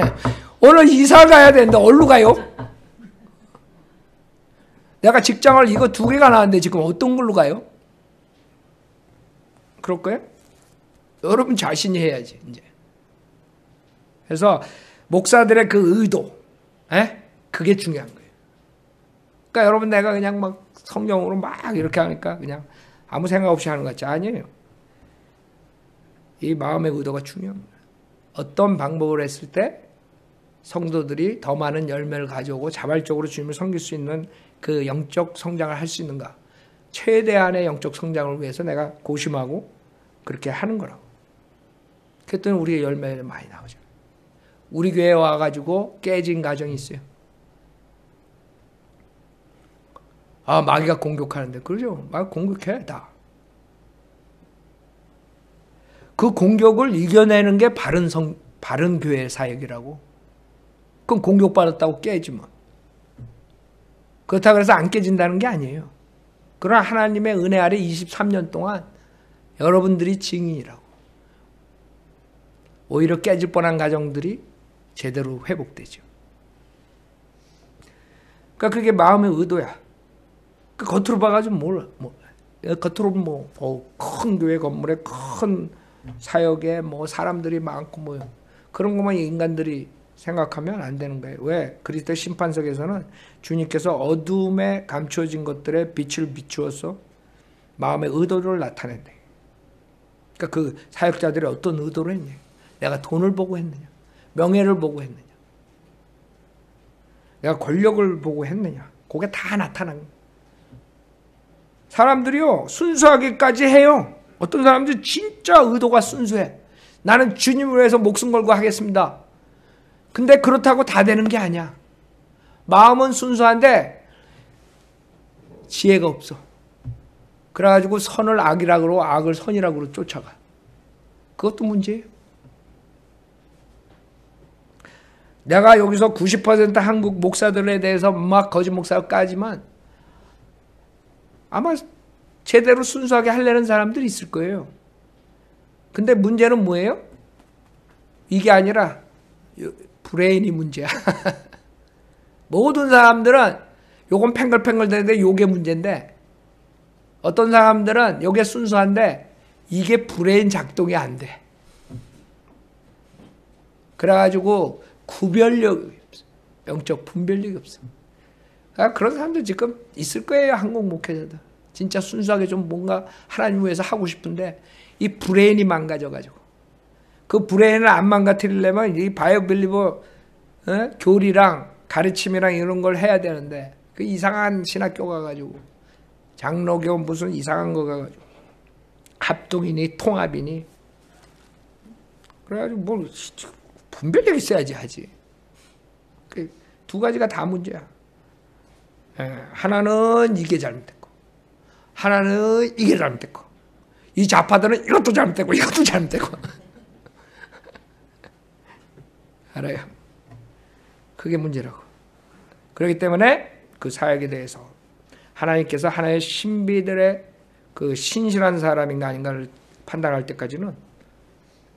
오늘 이사 가야 되는데 어디로 가요? 내가 직장을 이거 2개가 나왔는데 지금 어떤 걸로 가요? 그럴 거예요? 여러분 자신이 해야지 이제. 그래서 목사들의 그 의도, 그게 중요한 거예요. 그러니까 여러분 내가 그냥 막 성경으로 막 이렇게 하니까 그냥 아무 생각 없이 하는 것 같지? 아니에요. 이 마음의 의도가 중요합니다. 어떤 방법을 했을 때 성도들이 더 많은 열매를 가져오고 자발적으로 주님을 섬길 수 있는 그 영적 성장을 할 수 있는가. 최대한의 영적 성장을 위해서 내가 고심하고 그렇게 하는 거라고. 그랬더니 우리의 열매가 많이 나오죠. 우리 교회에 와가지고 깨진 가정이 있어요. 아, 마귀가 공격하는데. 그러죠. 마귀 공격해, 다. 그 공격을 이겨내는 게 바른 교회 사역이라고. 그럼 공격받았다고 깨지면. 그렇다고 해서 안 깨진다는 게 아니에요. 그러나 하나님의 은혜 아래 23년 동안 여러분들이 증인이라고. 오히려 깨질 뻔한 가정들이 제대로 회복되죠. 그러니까 그게 마음의 의도야. 그 겉으로 봐가지고 겉으로 큰 교회 건물에 큰 사역에 사람들이 많고 그런 것만 인간들이 생각하면 안 되는 거예요. 왜? 그리스도 심판석에서는 주님께서 어둠에 감추어진 것들에 빛을 비추어서 마음의 의도를 나타낸다. 그러니까 그 사역자들이 어떤 의도를 했냐? 내가 돈을 보고 했느냐? 명예를 보고 했느냐? 내가 권력을 보고 했느냐? 그게 다 나타난 거예요. 사람들이요 순수하게까지 해요. 어떤 사람들이 진짜 의도가 순수해. 나는 주님을 위해서 목숨 걸고 하겠습니다. 근데 그렇다고 다 되는 게 아니야. 마음은 순수한데 지혜가 없어. 그래가지고 선을 악이라고 그러고 악을 선이라고 그러고 쫓아가. 그것도 문제예요. 내가 여기서 90% 한국 목사들에 대해서 막 거짓 목사로 까지만 아마 제대로 순수하게 하려는 사람들이 있을 거예요. 근데 문제는 뭐예요? 이게 아니라 브레인이 문제야. 모든 사람들은 요건 팽글팽글 되는데 요게 문제인데 어떤 사람들은 요게 순수한데 이게 브레인 작동이 안 돼. 그래가지고 구별력이 없어. 영적 분별력이 없어. 그런 사람들 지금 있을 거예요. 한국 목회자들. 진짜 순수하게 좀 뭔가 하나님 위해서 하고 싶은데 이 브레인이 망가져가지고 그 브레인을 안 망가뜨리려면 이 바이오빌리버 교리랑 가르침이랑 이런 걸 해야 되는데 그 이상한 신학교 가가지고 장로교 무슨 이상한 거 가가지고 합동이니 통합이니 그래가지고 뭘 분별력 있어야지 하지. 그 두 가지가 다 문제야. 하나는 이게 잘못됐고 하나는 이게 잘못됐고 이 좌파들은 이것도 잘못됐고 이것도 잘못됐고 알아요? 그게 문제라고. 그렇기 때문에 그 사역에 대해서 하나님께서 하나의 신비들의 그 신실한 사람인가 아닌가를 판단할 때까지는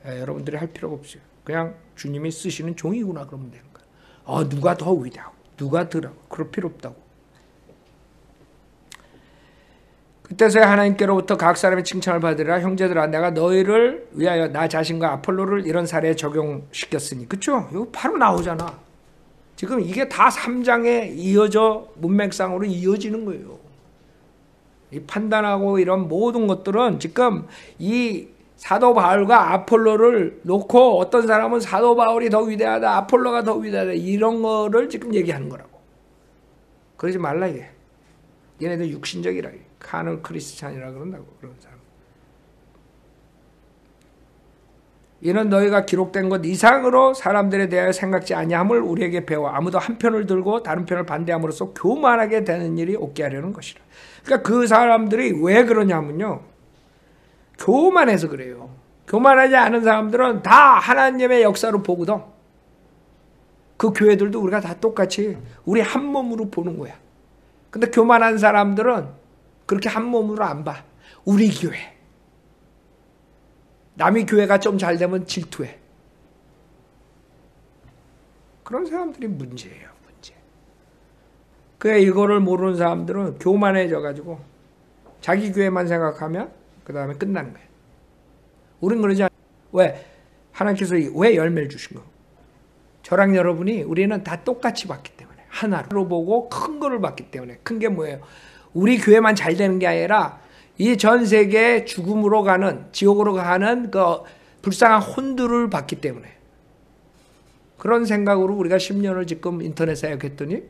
여러분들이 할 필요가 없어요. 그냥 주님이 쓰시는 종이구나 그러면 되는 거예요. 누가 더 위대하고 누가 덜하고 그럴 필요 없다고. 그때서야 하나님께로부터 각 사람의 칭찬을 받으리라. 형제들아 내가 너희를 위하여 나 자신과 아폴로를 이런 사례에 적용시켰으니. 그쵸? 이거 바로 나오잖아. 지금 이게 다 3장에 이어져 문맥상으로 이어지는 거예요. 이 판단하고 이런 모든 것들은 지금 이 사도 바울과 아폴로를 놓고 어떤 사람은 사도 바울이 더 위대하다, 아폴로가 더 위대하다 이런 거를 지금 얘기하는 거라고. 그러지 말라 이게. 얘네들 육신적이라 카널 크리스찬이라 그런다고 그런 사람. 이는 너희가 기록된 것 이상으로 사람들에 대하여 생각지 아니함을 우리에게 배워 아무도 한 편을 들고 다른 편을 반대함으로써 교만하게 되는 일이 없게 하려는 것이라. 그러니까 그 사람들이 왜 그러냐면요. 교만해서 그래요. 교만하지 않은 사람들은 다 하나님의 역사로 보거든. 그 교회들도 우리가 다 똑같이 우리 한 몸으로 보는 거야. 근데 교만한 사람들은 그렇게 한 몸으로 안 봐. 우리 교회. 남의 교회가 좀 잘 되면 질투해. 그런 사람들이 문제예요. 문제. 그래 이거를 모르는 사람들은 교만해져가지고 자기 교회만 생각하면 그 다음에 끝나는 거예요. 우린 그러지 않아요. 왜? 하나님께서 왜 열매를 주신 거? 저랑 여러분이 우리는 다 똑같이 봤기 때문에 하나로 보고 큰 거를 봤기 때문에. 큰 게 뭐예요? 우리 교회만 잘 되는 게 아니라 이 전 세계에 죽음으로 가는 지옥으로 가는 그 불쌍한 혼들을 봤기 때문에 그런 생각으로 우리가 10년을 지금 인터넷 사역했더니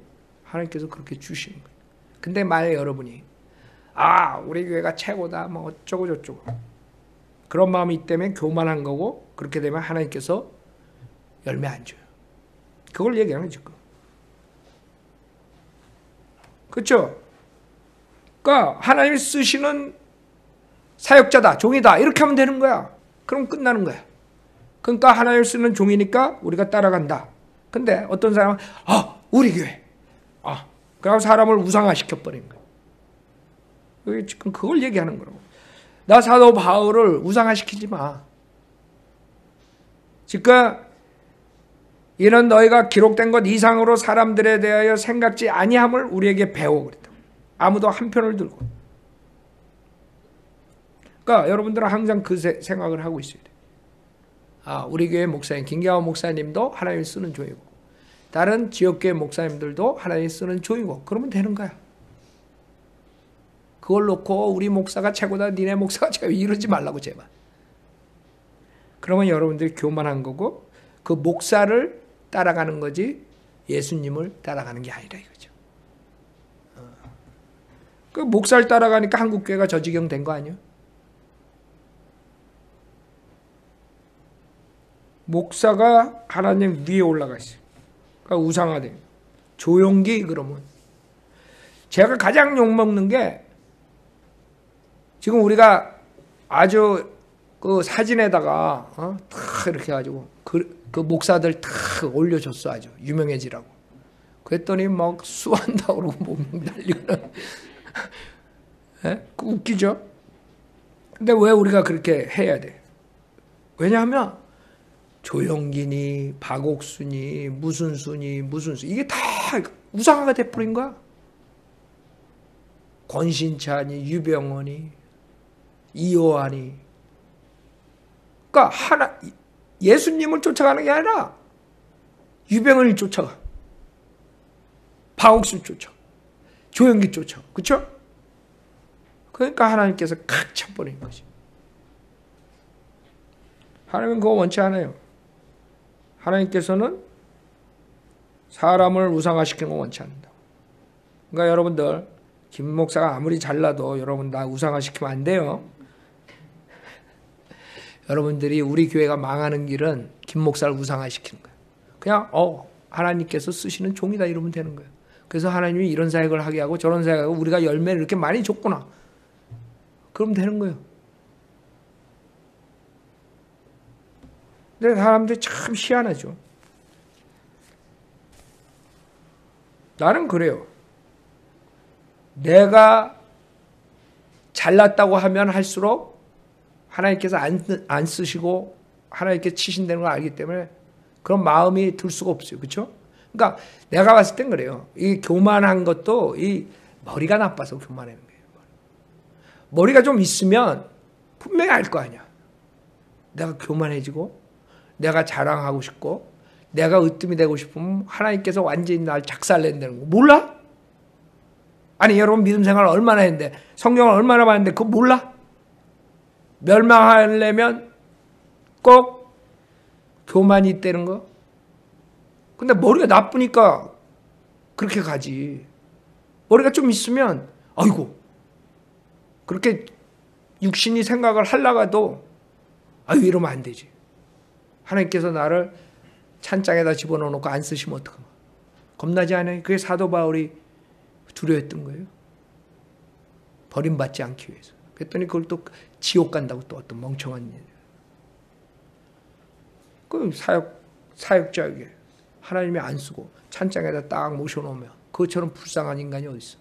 하나님께서 그렇게 주시는 거예요. 근데 만약 여러분이 우리 교회가 최고다 뭐 어쩌고 저쩌고 그런 마음이 있다면 교만한 거고 그렇게 되면 하나님께서 열매 안 줘요. 그걸 얘기하는 거죠. 그렇죠? 그러니까 하나님이 쓰시는 사역자다, 종이다 이렇게 하면 되는 거야. 그럼 끝나는 거야. 그러니까 하나님을 쓰는 종이니까 우리가 따라간다. 근데 어떤 사람은 우리 교회 그래서 사람을 우상화시켜버린 거야. 지금 그걸 얘기하는 거라고. 나 사도 바울을 우상화시키지 마. 지금 이는 너희가 기록된 것 이상으로 사람들에 대하여 생각지 아니함을 우리에게 배워 그랬다. 아무도 한 편을 들고. 그러니까 여러분들은 항상 그 생각을 하고 있어야 돼. 우리 교회 목사님 김경호 목사님도 하나님이 쓰는 종이고 다른 지역교회 목사님들도 하나님이 쓰는 종이고 그러면 되는 거야. 그걸 놓고 우리 목사가 최고다 니네 목사가 최고 이러지 말라고 제발. 그러면 여러분들이 교만한 거고 그 목사를 따라가는 거지 예수님을 따라가는 게 아니라 이거죠. 그 목사를 따라가니까 한국교회가 저 지경 된 거 아니에요? 목사가 하나님 위에 올라가 있어요. 그러니까 우상화돼요. 조용기 그러면 제가 가장 욕먹는 게 지금 우리가 아주 그 사진에다가 탁 이렇게 해가지고 그 목사들 탁 올려줬어. 아주 유명해지라고. 그랬더니 막 수한다고 그러고 목 날리고는 그 웃기죠? 근데 왜 우리가 그렇게 해야 돼? 왜냐하면 조영기니 박옥순이 무슨 순이 이게 다 우상화가 돼버린 거야. 권신찬이 유병원이 이호환이 그러니까 예수님을 쫓아가는 게 아니라 유병원을 쫓아가. 박옥순 쫓아가. 조영기 쫓아가. 그렇죠? 그러니까 하나님께서 칵 쳐버린 거지. 하나님은 그거 원치 않아요. 하나님께서는 사람을 우상화시키는 거 원치 않는다. 그러니까 여러분들 김 목사가 아무리 잘나도 여러분 나 우상화시키면 안 돼요. 여러분들이 우리 교회가 망하는 길은 김 목사를 우상화시키는 거예요. 그냥 하나님께서 쓰시는 종이다 이러면 되는 거예요. 그래서 하나님이 이런 사역을 하게 하고 저런 사역을 하고 우리가 열매를 이렇게 많이 줬구나. 그럼 되는 거예요. 근데 사람들이 참 희한하죠. 나는 그래요. 내가 잘났다고 하면 할수록 하나님께서 안 쓰시고 하나님께 치신다는 걸 알기 때문에 그런 마음이 들 수가 없어요. 그렇죠? 그러니까 내가 봤을 땐 그래요. 이 교만한 것도 이 머리가 나빠서 교만하는 거예요. 머리가 좀 있으면 분명히 알 거 아니야. 내가 교만해지고 내가 자랑하고 싶고 내가 으뜸이 되고 싶으면 하나님께서 완전히 날 작살낸다는 거 몰라? 아니 여러분 믿음 생활을 얼마나 했는데 성경을 얼마나 봤는데 그거 몰라? 멸망하려면 꼭 교만이 있다는 거? 근데 머리가 나쁘니까 그렇게 가지. 머리가 좀 있으면 아이고 그렇게 육신이 생각을 하려가도 아유 이러면 안 되지. 하나님께서 나를 찬장에다 집어넣어놓고 안 쓰시면 어떡하나. 겁나지 않아요? 그게 사도 바울이 두려웠던 거예요. 버림받지 않기 위해서. 그랬더니 그걸 또 지옥 간다고 또 어떤 멍청한 일. 그 사역자에게 하나님이 안 쓰고 찬장에다 딱 모셔놓으면 그것처럼 불쌍한 인간이 어디 있어.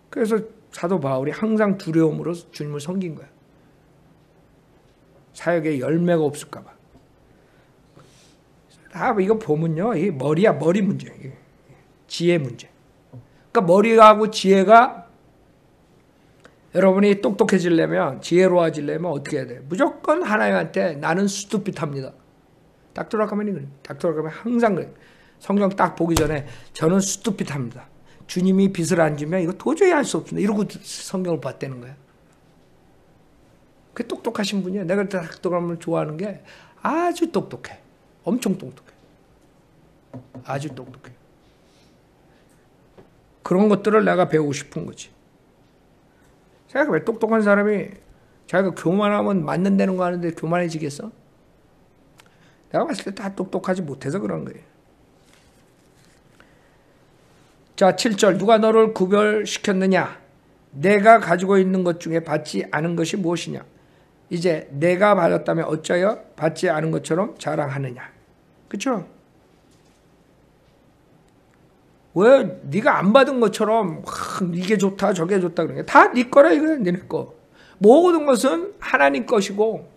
그래서 사도 바울이 항상 두려움으로 주님을 섬긴 거야. 사역에 열매가 없을까 봐. 다 이거 보면요. 이 머리야 머리 문제. 지혜 문제. 그러니까 머리하고 지혜가 여러분이 똑똑해지려면 지혜로워지려면 어떻게 해야 돼? 무조건 하나님한테 나는 스투핏합니다. 딱 돌아가면 그래요. 딱 돌아가면 항상 그래요. 성경 딱 보기 전에 저는 스투핏합니다. 주님이 빚을 안 주면 이거 도저히 할 수 없습니다. 이러고 성경을 봤다는 거야. 그 똑똑하신 분이야. 내가 딱 돌아가면 좋아하는 게 아주 똑똑해. 엄청 똑똑해. 아주 똑똑해. 그런 것들을 내가 배우고 싶은 거지. 생각해. 똑똑한 사람이 자기가 교만하면 맞는다는 거 하는데 교만해지겠어? 내가 봤을 때 다 똑똑하지 못해서 그런 거예요. 자, 7절. 누가 너를 구별시켰느냐? 내가 가지고 있는 것 중에 받지 않은 것이 무엇이냐? 이제 내가 받았다면 어쩌여 받지 않은 것처럼 자랑하느냐? 그렇죠? 왜 네가 안 받은 것처럼 이게 좋다 저게 좋다 그러는 게 다 네 거라 이거야. 네 거. 모든 것은 하나님 것이고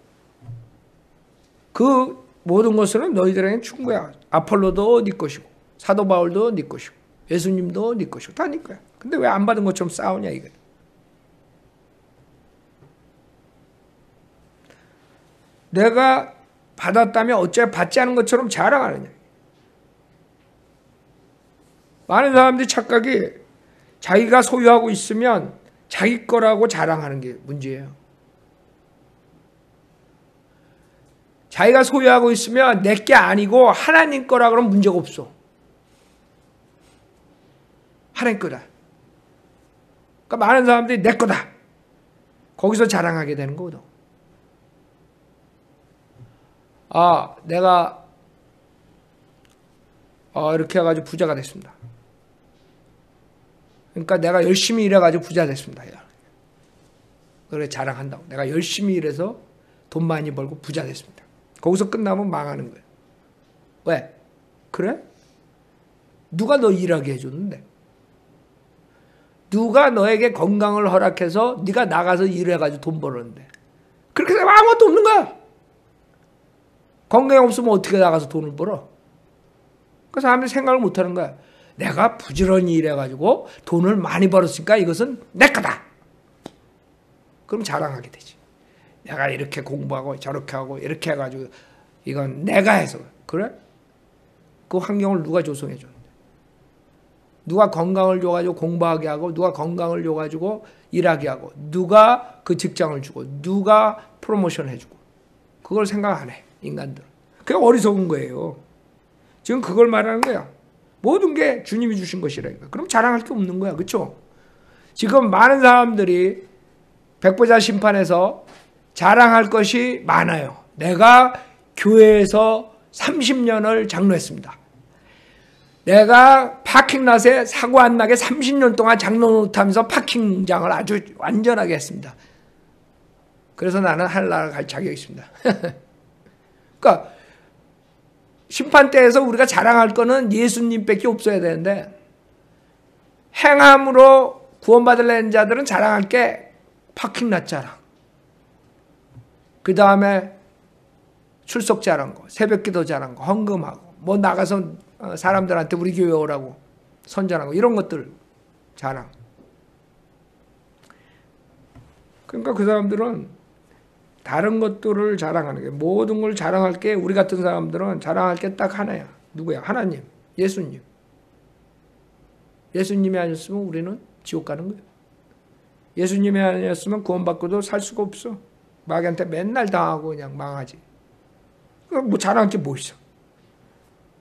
그 모든 것은 너희들에게는 준 거야. 아폴로도 네 것이고 사도 바울도 네 것이고 예수님도 네 것이고 다 네 거야. 근데 왜 안 받은 것처럼 싸우냐 이거. 내가 받았다면 어째 받지 않은 것처럼 자랑하느냐. 많은 사람들이 착각이 자기가 소유하고 있으면 자기 거라고 자랑하는 게 문제예요. 자기가 소유하고 있으면 내 게 아니고 하나님 거라 그러면 문제가 없어. 하나님 거다. 그러니까 많은 사람들이 내 거다. 거기서 자랑하게 되는 거거든. 아, 내가 이렇게 해가지고 부자가 됐습니다. 그러니까 내가 열심히 일해가지고 부자 됐습니다. 그래 자랑한다고. 내가 열심히 일해서 돈 많이 벌고 부자 됐습니다. 거기서 끝나면 망하는 거예요. 왜? 그래? 누가 너 일하게 해줬는데? 누가 너에게 건강을 허락해서 네가 나가서 일해가지고 돈 벌었는데? 그렇게 되면 아무것도 없는 거야. 건강이 없으면 어떻게 나가서 돈을 벌어? 그 사람들이 생각을 못하는 거야. 내가 부지런히 일해가지고 돈을 많이 벌었으니까 이것은 내 거다. 그럼 자랑하게 되지. 내가 이렇게 공부하고 저렇게 하고 이렇게 해가지고 이건 내가 해서. 그래? 그 환경을 누가 조성해 줬는데? 누가 건강을 줘가지고 공부하게 하고 누가 건강을 줘가지고 일하게 하고 누가 그 직장을 주고 누가 프로모션 해주고 그걸 생각 안 해. 인간들은. 그게 어리석은 거예요. 지금 그걸 말하는 거야. 모든 게 주님이 주신 것이라니까. 그럼 자랑할 게 없는 거야. 그렇죠? 지금 많은 사람들이 백보자 심판에서 자랑할 것이 많아요. 내가 교회에서 30년을 장로했습니다. 내가 파킹랏에 사고 안 나게 30년 동안 장로 노릇하면서 파킹장을 아주 완전하게 했습니다. 그래서 나는 하늘나라 갈 자격이 있습니다. 그러니까 심판대에서 우리가 자랑할 거는 예수님밖에 없어야 되는데 행함으로 구원받으려는 자들은 자랑할 게 파킹랏 자랑. 그 다음에 출석 잘한 거, 새벽기도 잘한 거, 헌금하고 뭐 나가서 사람들한테 우리 교회 오라고 선전하고 이런 것들 자랑. 그러니까 그 사람들은 다른 것들을 자랑하는 게 모든 걸 자랑할 게 우리 같은 사람들은 자랑할 게 딱 하나야. 누구야? 하나님, 예수님. 예수님이 아니었으면 우리는 지옥 가는 거예요. 예수님이 아니었으면 구원받고도 살 수가 없어. 마귀한테 맨날 당하고 그냥 망하지. 뭐 자랑할 게 뭐 있어?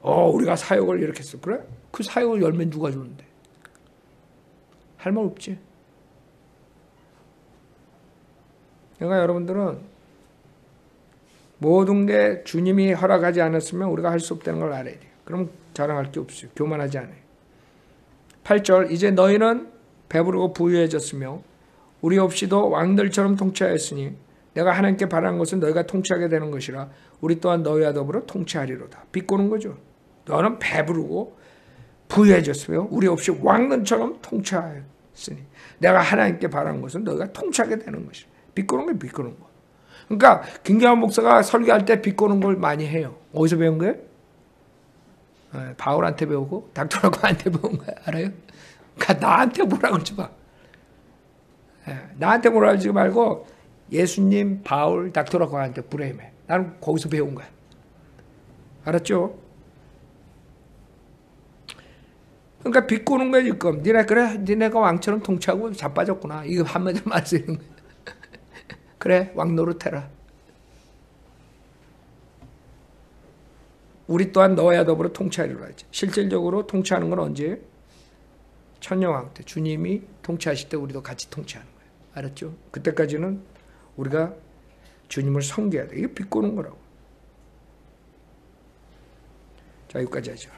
우리가 사역을 이렇게 했어. 그래? 그 사역을 열면 누가 주는데? 할 말 없지. 그러니까 여러분들은 모든 게 주님이 허락하지 않았으면 우리가 할 수 없다는 걸 알아야 돼요. 그럼 자랑할 게 없어요. 교만하지 않아요. 8절 이제 너희는 배부르고 부유해졌으며 우리 없이도 왕들처럼 통치하였으니 내가 하나님께 바라는 것은 너희가 통치하게 되는 것이라 우리 또한 너희와 더불어 통치하리로다. 비꼬는 거죠. 너는 배부르고 부유해졌으며 우리 없이 왕들처럼 통치하였으니 내가 하나님께 바라는 것은 너희가 통치하게 되는 것이라. 비꼬는 게 비꼬는 거. 그러니까 김경환 목사가 설교할 때 비꼬는 걸 많이 해요. 어디서 배운 거예요? 바울한테 배우고 닥터라고한테 배운 거야. 알아요? 그러니까 나한테 뭐라 그러지 마. 나한테 뭐라 그러지 말고 예수님, 바울, 닥터라고한테 브레임해. 나는 거기서 배운 거야. 알았죠? 그러니까 비꼬는 거야 지금. 니네가 왕처럼 통치하고 자빠졌구나. 이거 한마디로 말쓰는 거야. 그래, 왕 노릇해라. 우리 또한 너와 더불어 통치하리라 했지. 실질적으로 통치하는 건 언제? 천년왕 때 주님이 통치하실 때 우리도 같이 통치하는 거예요. 알았죠? 그때까지는 우리가 주님을 섬겨야 돼. 이게 비꼬는 거라고. 자, 여기까지 하죠.